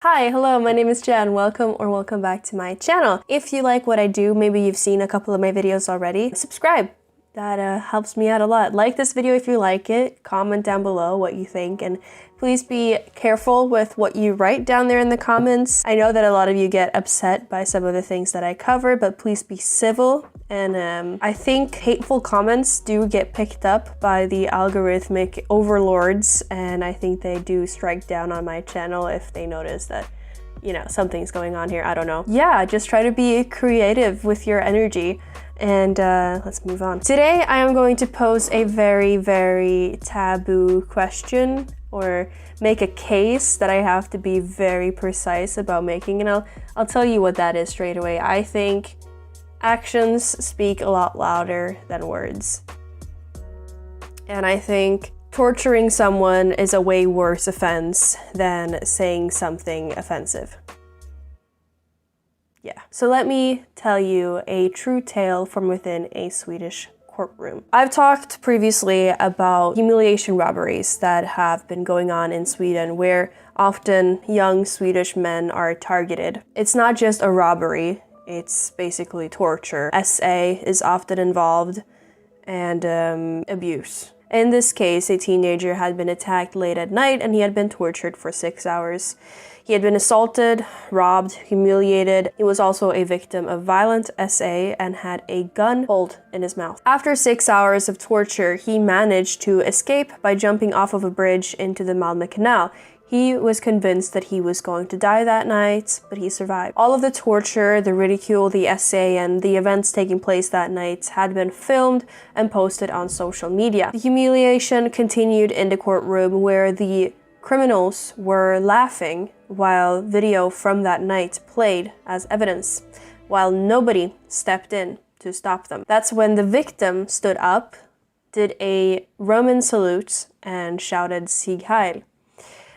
Hi, hello, my name is Jen. Welcome back to my channel. If you like what I do, maybe you've seen a couple of my videos already, subscribe. That helps me out a lot. Like this video if you like it, comment down below what you think, and please be careful with what you write down there in the comments. I know that a lot of you get upset by some of the things that I cover, but please be civil. And I think hateful comments do get picked up by the algorithmic overlords, and I think they do strike down on my channel if they notice that, you know, something's going on here. I don't know. Yeah, just try to be creative with your energy. And let's move on. Today I am going to pose a very taboo question, or make a case that I have to be very precise about making, and I'll tell you what that is straight away. I think actions speak a lot louder than words. And I think torturing someone is a way worse offense than saying something offensive. Yeah, so let me tell you a true tale from within a Swedish courtroom. I've talked previously about humiliation robberies that have been going on in Sweden, where often young Swedish men are targeted. It's not just a robbery, it's basically torture. SA is often involved, and abuse. In this case, a teenager had been attacked late at night and he had been tortured for 6 hours. He had been assaulted, robbed, humiliated. He was also a victim of violent SA and had a gun pulled in his mouth. After 6 hours of torture, he managed to escape by jumping off of a bridge into the Malmö Canal. He was convinced that he was going to die that night, but he survived. All of the torture, the ridicule, the SA, and the events taking place that night had been filmed and posted on social media. The humiliation continued in the courtroom, where the criminals were laughing while video from that night played as evidence, while nobody stepped in to stop them. That's when the victim stood up, did a Roman salute, and shouted "Sieg Heil."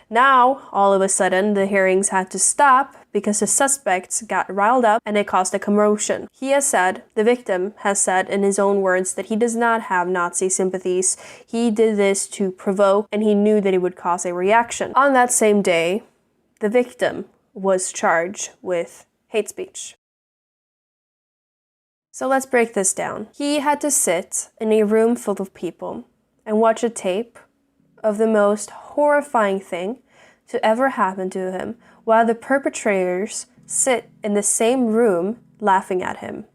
Now, all of a sudden, the hearings had to stop because the suspects got riled up and it caused a commotion. He has said, the victim has said in his own words, that he does not have Nazi sympathies. He did this to provoke, and he knew that it would cause a reaction. On that same day, the victim was charged with hate speech. So let's break this down. He had to sit in a room full of people and watch a tape of the most horrifying thing to ever happen to him, while the perpetrators sit in the same room laughing at him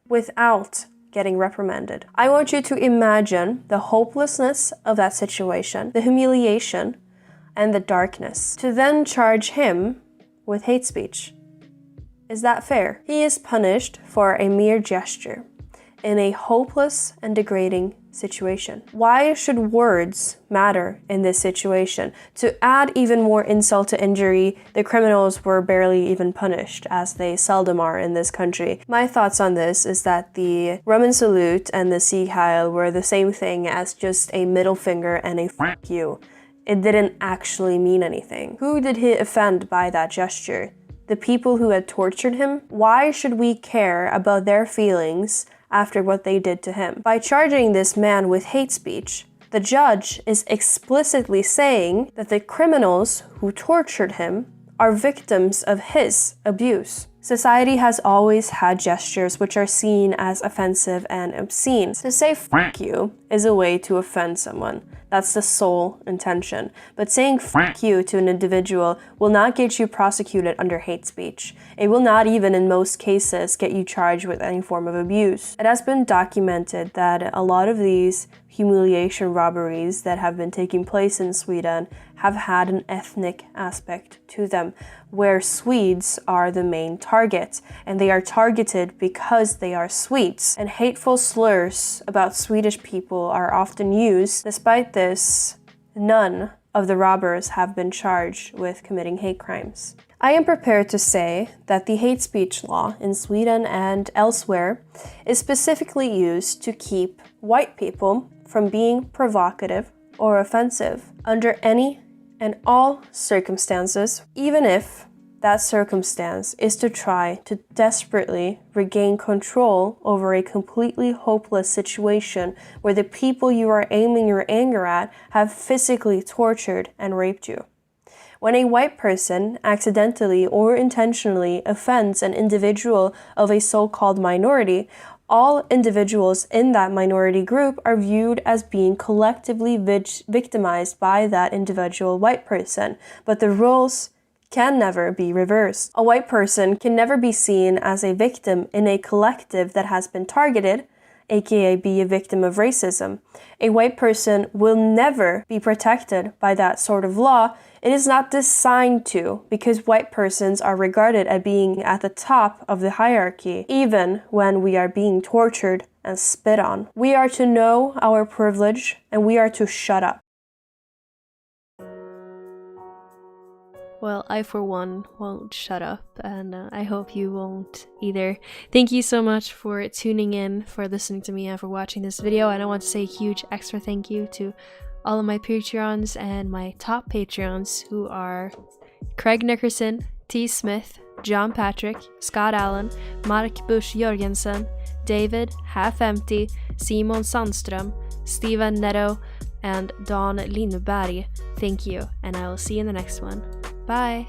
without getting reprimanded. I want you to imagine the hopelessness of that situation, the humiliation, and the darkness, to then charge him with hate speech. Is that fair? He is punished for a mere gesture in a hopeless and degrading situation. Why should words matter in this situation? To add even more insult to injury, the criminals were barely even punished, as they seldom are in this country. My thoughts on this is that the Roman salute and the Sieg Heil were the same thing as just a middle finger and a "f*** you." It didn't actually mean anything. Who did he offend by that gesture? The people who had tortured him? Why should we care about their feelings after what they did to him? By charging this man with hate speech, the judge is explicitly saying that the criminals who tortured him are victims of his abuse. Society has always had gestures which are seen as offensive and obscene. To say "f*** you" is a way to offend someone. That's the sole intention. But saying "f*** you" to an individual will not get you prosecuted under hate speech. It will not even, in most cases, get you charged with any form of abuse. It has been documented that a lot of these humiliation robberies that have been taking place in Sweden have had an ethnic aspect to them, where Swedes are the main target, and they are targeted because they are Swedes. And hateful slurs about Swedish people are often used. Despite this, none of the robbers have been charged with committing hate crimes. I am prepared to say that the hate speech law in Sweden and elsewhere is specifically used to keep white people from being provocative or offensive under any and all circumstances, even if that circumstance is to try to desperately regain control over a completely hopeless situation where the people you are aiming your anger at have physically tortured and raped you. When a white person accidentally or intentionally offends an individual of a so-called minority, all individuals in that minority group are viewed as being collectively victimized by that individual white person, but the roles can never be reversed. A white person can never be seen as a victim in a collective that has been targeted, aka be a victim of racism. A white person will never be protected by that sort of law. It is not designed to, because white persons are regarded as being at the top of the hierarchy, even when we are being tortured and spit on. We are to know our privilege, and we are to shut up. Well, I for one won't shut up, and I hope you won't either. Thank you so much for tuning in, for listening to me, and for watching this video. And I want to say a huge extra thank you to all of my Patreons and my top Patreons, who are Craig Nickerson, T. Smith, John Patrick, Scott Allen, Mark Bush Jorgensen, David, Half Empty, Simon Sandström, Steven Netto, and Don Lindberg. Thank you, and I will see you in the next one. Bye!